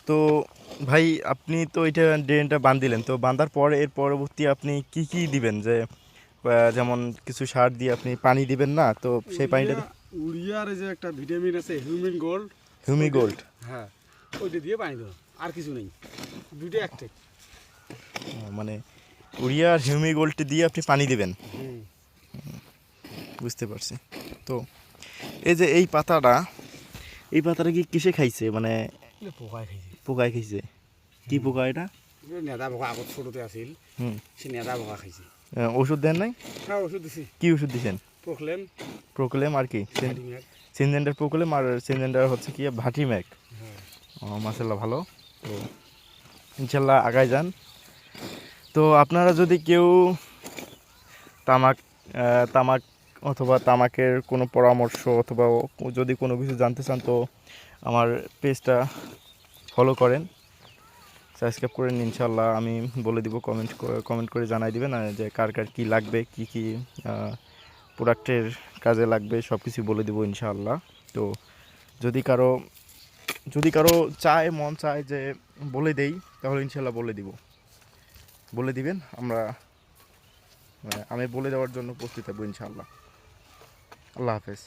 তো ভাই আপনি তো এটা ড্রেনটা বাঁধিলেন, তো বাঁধার পরে এর পরবর্তী আপনি কি কি দিবেন? যে যেমন কিছু সার দিয়ে আপনি পানি দিবেন না, তো সেই পানিটা উড়িয়া উড়িয়ার যে একটা ভিটামিন আছে হিউমিন গোল্ড, হিউমি ওইটা গোল্ড। হ্যাঁ ওইটা দিয়ে পানি দেবো, আর কিছু নেই, দুইটা একটাই। মানে উড়িয়া আর হিউমি গোল্ড দিয়ে আপনি পানি দিবেন। হুম। বুঝতে পারছি। তো এই যে এই পাতাটা কি কিসে খাইছে, মানে পোকায় খাইছে। পোকায় খাইছে? কি পোকা এটা? নেদা পোকা আগত ছোটতে আছিল, হুম। সে নেদা পোকা খাইছে। ওষুধ দেন নাই? হ্যাঁ ওষুধ দিছি, কি ওষুধ দিছেন? প্রোক্লেম, প্রোক্লেম আর কি? ভাটিম্যাক। সিনজেন্ডার প্রোক্লেম আর সিনজেন্ডার হচ্ছে কি ভাটি ম্যাক। হ্যাঁ। ও মাশাল্লাহ, ভালো। তো ইনশাল্লাহ আগায় যান। তো আপনারা যদি কেউ তামাক তামাক অথবা তামাকের কোনো পরামর্শ অথবা যদি কোনো কিছু জানতে চান, তো আমার পেজটা ফলো করেন, সাবস্ক্রাইব করেন। ইনশাল্লাহ আমি বলে দিব, কমেন্ট করে জানাই দিবেন যে কার কার কী লাগবে, কী কী প্রোডাক্টের কাজে লাগবে, সব কিছু বলে দিব ইনশাআল্লাহ। তো যদি কারো যদি কারো মন চায় যে বলে দেই, তাহলে ইনশাল্লাহ বলে দিবেন। আমি বলে দেওয়ার জন্য প্রস্তুত থাকবো ইনশাআল্লাহ। আল্লাহ হাফেজ।